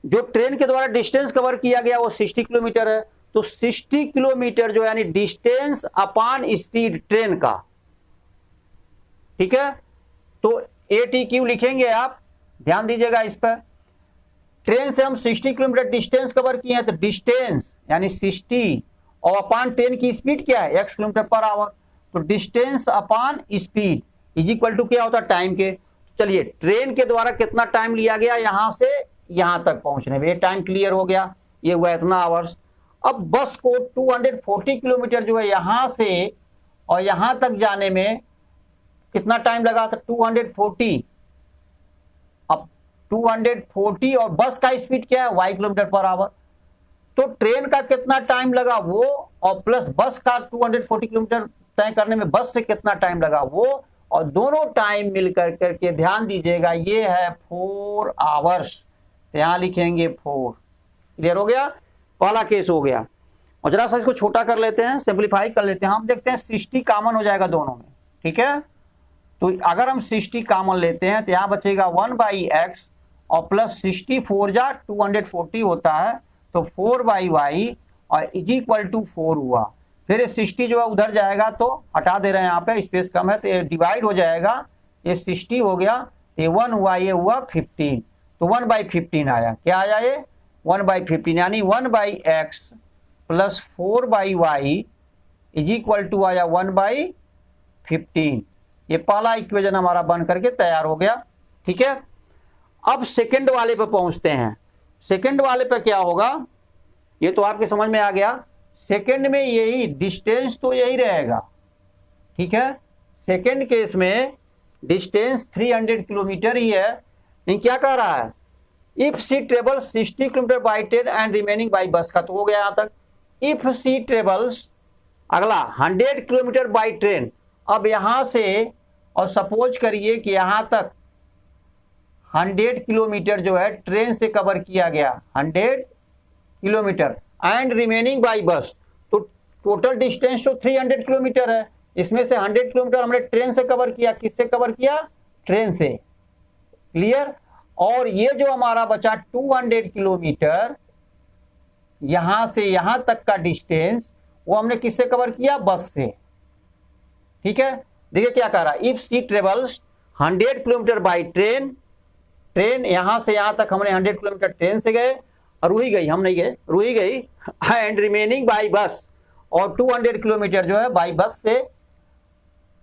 जो ट्रेन के द्वारा डिस्टेंस कवर किया गया वो 60 किलोमीटर है, तो 60 किलोमीटर जो यानी डिस्टेंस अपॉन स्पीड ट्रेन का, ठीक है। तो ATQ लिखेंगे आप, ध्यान दीजिएगा इस पर। ट्रेन से हम 60 किलोमीटर डिस्टेंस कवर किए हैं, तो डिस्टेंस यानी 60 और अपॉन ट्रेन की स्पीड क्या है, x किलोमीटर पर आवर, तो distance upon speed is equal to क्या होता है, टाइम के। चलिए ट्रेन के द्वारा कितना टाइम लिया गया यहां से यहां तक पहुंचने में, ये टाइम क्लियर हो गया, ये हुआ इतना आवर्स। अब बस को 240 किलोमीटर जो है यहां से और यहां तक जाने में कितना टाइम लगा था, 240, अब 240 और बस का स्पीड क्या है, y किलोमीटर पर आवर, तो ट्रेन का कितना टाइम लगा वो, और प्लस बस का 240 किलोमीटर तय करने में बस से कितना टाइम लगा वो, और दोनों टाइम मिल करके ध्यान दीजिएगा ये है 4 आवर्स, तो यहाँ लिखेंगे 4। क्लियर हो गया, पहला केस हो गया। और जरा सा इसको छोटा कर लेते हैं, सिंप्लीफाई कर लेते हैं। हम देखते हैं 60 कॉमन हो जाएगा दोनों में, ठीक है। तो अगर हम 60 कॉमन लेते हैं तो यहाँ बचेगा 1/x और प्लस 64 जा 240 होता है, तो 4/y और इज इक्वल टू 4 हुआ। फिर ये 60 जो है उधर जाएगा, तो हटा दे रहे हैं, यहाँ पे स्पेस कम है तो ये डिवाइड हो जाएगा, ये 60 हो गया, ये 1 हुआ, ये हुआ 15, तो 1/15 आया। क्या आया ये 1/15, यानी 1/x plus 4/y is equal to आया 1/15। ये पहला इक्वेशन हमारा बन करके तैयार हो गया, ठीक है। अब सेकंड वाले पे पहुंचते हैं। सेकंड वाले पे क्या होगा, ये तो आपके समझ में आ गया। सेकंड में यही डिस्टेंस तो यही रहेगा, ठीक है। सेकंड केस में डिस्टेंस 300 किलोमीटर ही है, लेकिन क्या कह रहा है, if she travel 60 kilometre by train and remaining by bus का तो हो गया यहां तक। इफ सी ट्रेवल्स अगला 100 किलोमीटर बाई ट्रेन, अब यहां से और सपोज करिए कि यहां तक 100 किलोमीटर जो है ट्रेन से कवर किया गया, 100 किलोमीटर एंड रिमेनिंग बाई बस, तो टोटल डिस्टेंस तो 300 किलोमीटर है। इसमें से 100 किलोमीटर हमने ट्रेन से कवर किया, किससे कवर किया, ट्रेन से। क्लियर। और ये जो हमारा बचा 200 किलोमीटर यहां से यहां तक का डिस्टेंस, वो हमने किससे कवर किया, बस से, ठीक है। देखिए क्या कह रहा है, if she travels 100 kilometre by train, train यहां से यहां तक हमने 100 किलोमीटर ट्रेन से गए, और रूही गई, हम नहीं गए, रूही गई, एंड रिमेनिंग बाई बस, और 200 किलोमीटर जो है बाई बस से।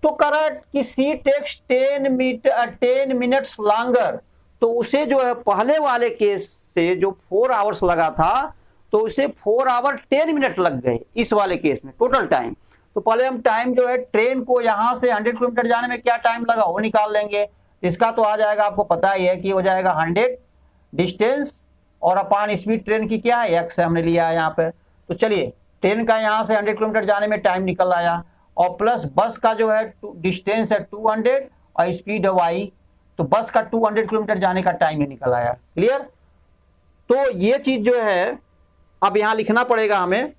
तो करा कि सी टेक्स 10 मिनट्स लॉन्गर, तो उसे जो है पहले वाले केस से जो 4 आवर्स लगा था, तो उसे 4 आवर 10 मिनट लग गए इस वाले केस में टोटल टाइम। तो पहले हम टाइम जो है ट्रेन को यहां से 100 किलोमीटर जाने में क्या टाइम लगा वो निकाल लेंगे। इसका तो आ जाएगा, आपको पता ही है कि हो जाएगा 100 डिस्टेंस और अपान स्पीड ट्रेन की क्या है, x हमने लिया है यहाँ पे। तो चलिए ट्रेन का यहाँ से 100 किलोमीटर जाने में टाइम निकल आया, और प्लस बस का जो है डिस्टेंस है 200 और स्पीड है y, तो बस का 200 किलोमीटर जाने का टाइम ही निकल आया। क्लियर। तो ये चीज जो है अब यहां लिखना पड़ेगा हमें।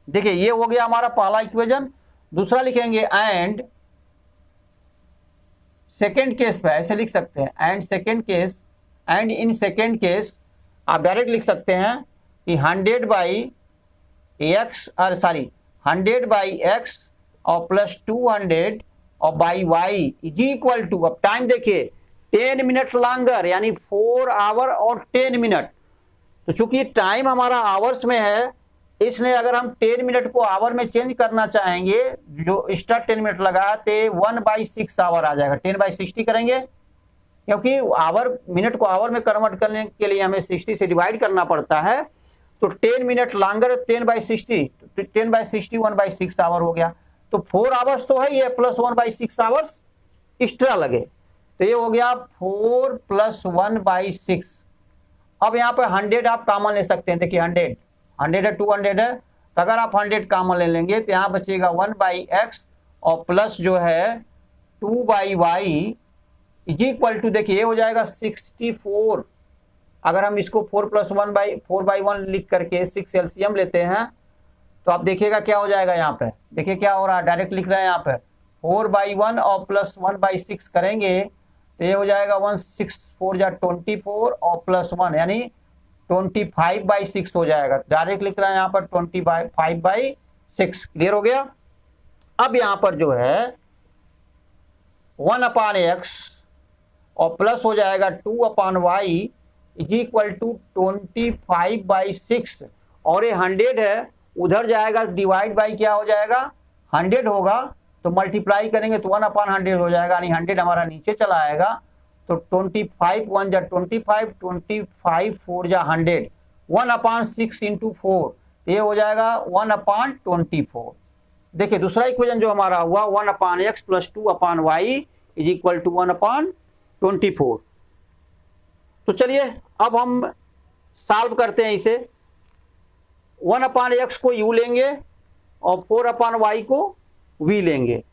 देखिए ये हो गया हमारा पहला इक्वेशन। दूसरा लिखेंगे एंड सेकेंड केस पे ऐसे लिख सकते हैं, and second case, and in second case आप डायरेक्ट लिख सकते हैं कि 100/x और प्लस 200 और by y is equal to, अब टाइम देखिए 10 मिनट लॉन्गर, यानी 4 आवर और 10 मिनट। तो चूंकि टाइम हमारा आवर्स में है, इसलिए अगर हम 10 मिनट को आवर में चेंज करना चाहेंगे, जो एक्स्ट्रा 10 मिनट लगा, तो 1/6 आवर आ जाएगा। 10/60 करेंगे, क्योंकि आवर मिनट को आवर में कन्वर्ट करने के लिए हमें 60 से डिवाइड करना पड़ता है। तो 10 मिनट लॉन्गर 10/60, 10/60 1/6 आवर हो गया। तो 4 आवर्स तो है ये, प्लस 1/6 आवर्स एक्स्ट्रा लगे, तो ये हो गया 4 + 1/6। अब यहाँ पे 100 आप कॉमन ले सकते हैं। देखिए 100 है, 200 है, तो अगर आप 100 कॉमन ले लेंगे तो यहाँ बचेगा 1/x और प्लस जो है 2/y इज इक्वल टू, देखिए ये हो जाएगा 64। अगर हम इसको 4 + 4/1 लिख करके 6 एलसीएम लेते हैं, तो आप देखिएगा क्या हो जाएगा। यहाँ पे देखिए क्या हो रहा है, डायरेक्ट लिख रहे हैं यहाँ पे 4/1 और प्लस 1/6 करेंगे, तो ये हो जाएगा 1/6 = 24 और प्लस 1 यानी 25/6 हो जाएगा। डायरेक्ट लिख रहे हैं यहाँ पर 25/6। क्लियर हो गया। अब यहाँ पर जो है 1/x और प्लस हो जाएगा 2/y इज इक्वल टू 25/6, और ये 100 है, उधर जाएगा डिवाइड बाई क्या हो जाएगा, 100 होगा, तो मल्टीप्लाई करेंगे तो 1/100 हो जाएगा, यानी 100 हमारा नीचे चला आएगा। तो 25 1 = 25, 25 4 = 100, 1/6 × 4, तो ये हो जाएगा 1/24। देखिए दूसरा इक्वेशन जो हमारा हुआ 1/x plus 2/y is equal to 1/24। तो चलिए अब हम सॉल्व करते हैं इसे। 1/x को u लेंगे और 4/y को v लेंगे।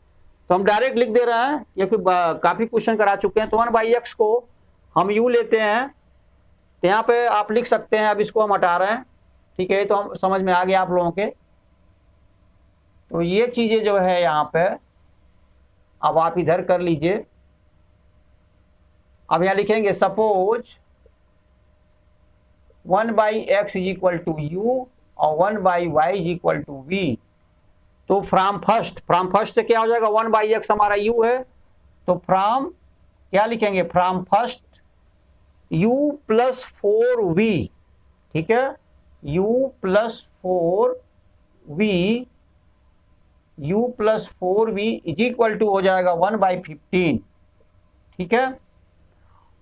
तो हम डायरेक्ट लिख दे रहे हैं, क्योंकि काफी क्वेश्चन करा चुके हैं। तो 1/x को हम u लेते हैं, तो यहाँ पे आप लिख सकते हैं। अब इसको हम हटा रहे हैं, ठीक है, तो हम समझ में आ गया आप लोगों के। तो ये चीजें जो है यहाँ पे अब आप इधर कर लीजिए। अब यहाँ लिखेंगे suppose 1/x is equal to u और 1/y is equal to v। तो फ्रॉम फर्स्ट से क्या हो जाएगा, 1/x हमारा u है, तो फ्रॉम क्या लिखेंगे, from first u plus 4v, ठीक है, u plus 4v, u plus 4v is equal to हो जाएगा 1/15, ठीक है।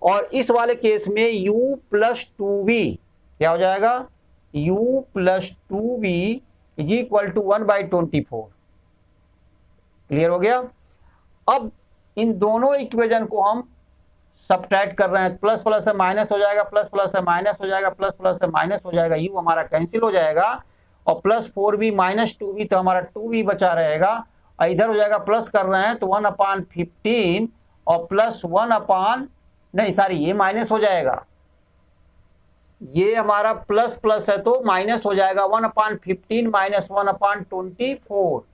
और इस वाले केस में u प्लस 2v क्या हो जाएगा, u plus 2v is equal to 1/24। Clear हो गया। अब इन दोनों इक्वेशन को हम सब्ट्रैक्ट कर रहे हैं, प्लस प्लस से माइनस हो जाएगा, प्लस प्लस से माइनस हो जाएगा, प्लस प्लस से माइनस हो जाएगा, u हमारा कैंसिल हो जाएगा, और प्लस 4v माइनस 2v, तो हमारा 2v बचा रहेगा। और इधर हो जाएगा, प्लस कर रहे हैं तो 1/15 और प्लस 1 नहीं सॉरी ये माइनस हो जाएगा, ये हमारा प्लस प्लस है तो माइनस हो जाएगा, 1/15 minus 1/24।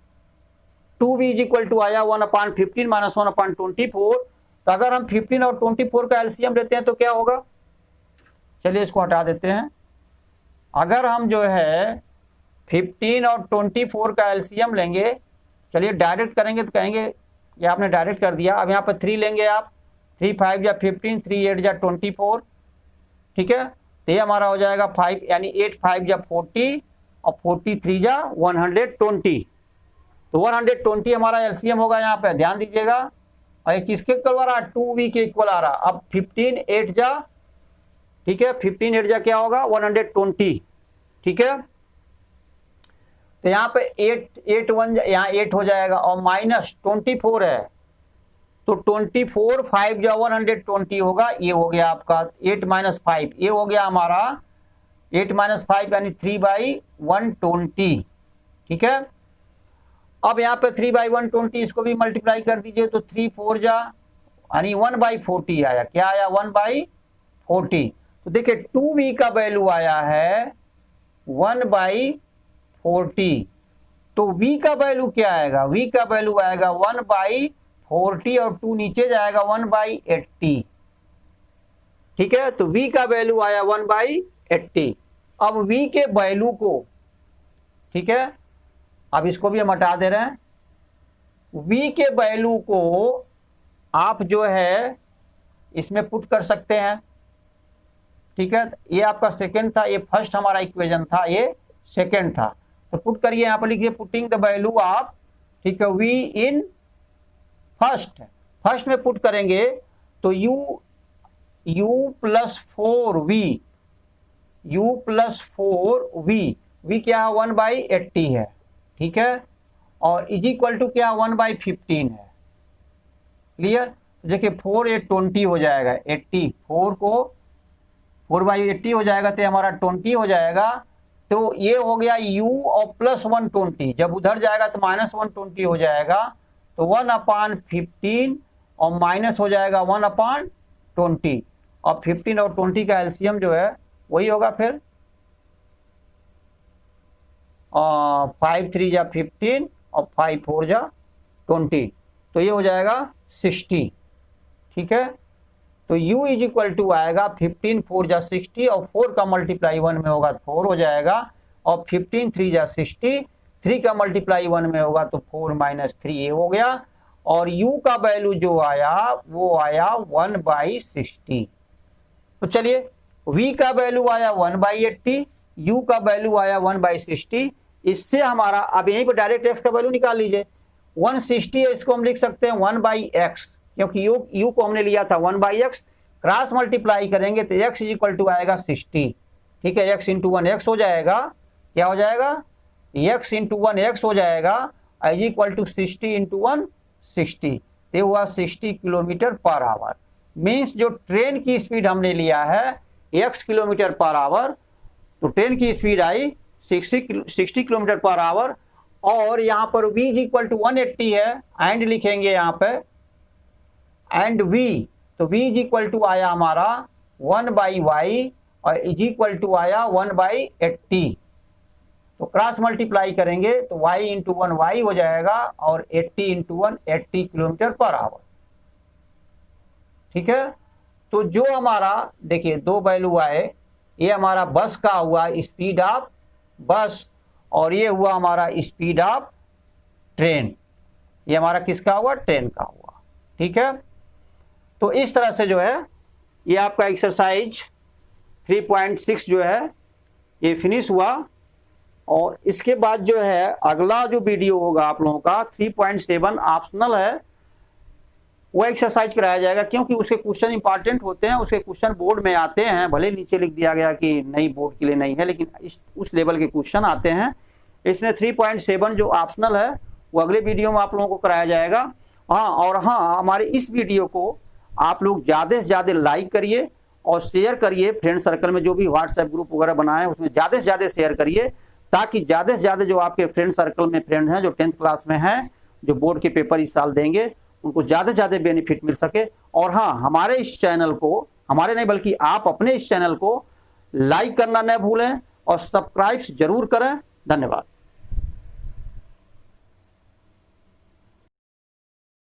2v is equal to आया 1/15 माइनस 1/24। तो अगर हम 15 और 24 का एलसीएम लेते हैं तो क्या होगा, चलिए इसको हटा देते हैं। अगर हम जो है 15 और 24 का एलसीएम लेंगे, चलिए डायरेक्ट करेंगे तो कहेंगे ये आपने डायरेक्ट कर दिया। अब यहाँ पर 3 लेंगे आप, 3 5 या 15, 3 8 या 24, ठीक है। तो ये हमारा हो जाएगा 5 यानी 8 5 या 40 और 43 या 120। तो 120 हमारा एलसीएम होगा यहाँ पे, ध्यान दीजिएगा। और ये किसके इक्वल आ रहा है, 2v के इक्वल आ रहा। अब 15 8 जा, ठीक है, 15 8 जा क्या होगा 120, ठीक है। तो यहाँ पे 8 1 यहाँ 8 हो जाएगा और माइनस 24 है, तो 24 5 या 120 होगा। ये हो गया आपका 8 - 5, ये हो गया हमारा 8 - 5 यानी 3/120, ठीक है। अब यहाँ पे 3/120 इसको भी मल्टीप्लाई कर दीजिए, तो 3 4 जा यानी 1/40 आया। क्या आया 1/40। तो देखिए 2v का वैल्यू आया है 1/40। तो v का वैल्यू क्या आएगा, v का वैल्यू आएगा 1/40 और 2 नीचे जाएगा 1/80, ठीक है। तो v का वैल्यू आया 1/80। अब v के वैल्यू को, ठीक है, अब इसको भी हम हटा दे रहे हैं। v के वैल्यू को आप जो है इसमें पुट कर सकते हैं, ठीक है। ये आपका सेकंड था, ये फर्स्ट हमारा इक्वेशन था, ये सेकंड था। तो पुट करिए, यहाँ पर लिखिए पुटिंग द वैल्यू ऑफ, ठीक है, v इन फर्स्ट में पुट करेंगे तो u plus 4v, u plus 4v, v क्या है 1/80 है, ठीक है, और इज इक्वल टू क्या 1/15 है। क्लियर। देखिए 4 8 20 हो जाएगा, 80 4 को 4/80 हो जाएगा, तो हमारा 20 हो जाएगा। तो ये हो गया u और प्लस 120, जब उधर जाएगा तो माइनस 120 हो जाएगा, तो 1/15 और माइनस हो जाएगा 1/20, और 15 और 20 का एलसीएम जो है वही होगा फिर 5 3 जा 15 और 5 4 जा 20, तो ये हो जाएगा 60, ठीक है। तो u इज इक्वल टू आएगा 15 4 जा 60 और 4 का मल्टीप्लाई 1 में होगा 4 हो जाएगा, और 15 3 जा 60, 3 का मल्टीप्लाई 1 में होगा तो 4 - 3 ये हो गया। और u का वैल्यू जो आया वो आया 1/60। तो चलिए v का वैल्यू आया 1/80, u का वैल्यू आया 1/60। इससे हमारा अब यहीं पर डायरेक्ट x का वैल्यू निकाल लीजिए। 160 है, इसको हम लिख सकते हैं 1/x, क्योंकि u को हमने लिया था 1/x, क्रॉस मल्टीप्लाई करेंगे तो x इज इक्वल टू आएगा 60, ठीक है। x इंटू 1 x हो जाएगा, क्या हो जाएगा x इंटू 1 x हो जाएगा, इज इक्वल टू 60 इंटू 1 60, ये हुआ 60 किलोमीटर पर आवर। मीन्स जो ट्रेन की स्पीड हमने लिया है x किलोमीटर पर आवर, तो ट्रेन की speed I 60 kilometre per our, और यहाँ पर v इज इक्वल टू 180 है, एंड लिखेंगे यहाँ पे, एंड v, तो v इज इक्वल टू आया हमारा 1/y और इज इक्वल टू आया 1/80, तो क्रॉस मल्टीप्लाई करेंगे तो y इंटू 1 y हो जाएगा और 80 इंटू 1 80 किलोमीटर पर आवर। ठीक है, तो जो हमारा देखिए दो वैल्यू आए, ये हमारा बस का हुआ स्पीड ऑफ बस और ये हुआ हमारा स्पीड ऑफ ट्रेन, ये हमारा किसका हुआ, ट्रेन का हुआ। ठीक है, तो इस तरह से जो है ये आपका एक्सरसाइज 3.6 जो है ये फिनिश हुआ। और इसके बाद जो है अगला जो वीडियो होगा आप लोगों का 3.7 ऑप्शनल है, वो एक्सरसाइज कराया जाएगा, क्योंकि उसके क्वेश्चन इंपॉर्टेंट होते हैं, उसके क्वेश्चन बोर्ड में आते हैं, भले नीचे लिख दिया गया कि नहीं बोर्ड के लिए नहीं है, लेकिन उस लेवल के क्वेश्चन आते हैं। इसमें 3.7 जो ऑप्शनल है वो अगले वीडियो में आप लोगों को कराया जाएगा। हाँ, और हाँ, हमारे इस वीडियो को आप लोग ज़्यादा से ज़्यादा लाइक करिए और शेयर करिए, फ्रेंड सर्कल में जो भी व्हाट्सएप ग्रुप वगैरह बनाए उसमें ज़्यादा से ज़्यादा शेयर करिए, ताकि ज़्यादा से ज़्यादा जो आपके फ्रेंड सर्कल में फ्रेंड हैं जो 10th क्लास में हैं, जो बोर्ड के पेपर इस साल देंगे, उनको ज़्यादा से ज़्यादा बेनिफिट मिल सके। और हाँ, हमारे इस चैनल को, हमारे नहीं बल्कि आप अपने इस चैनल को लाइक करना न भूलें और सब्सक्राइब जरूर करें। धन्यवाद।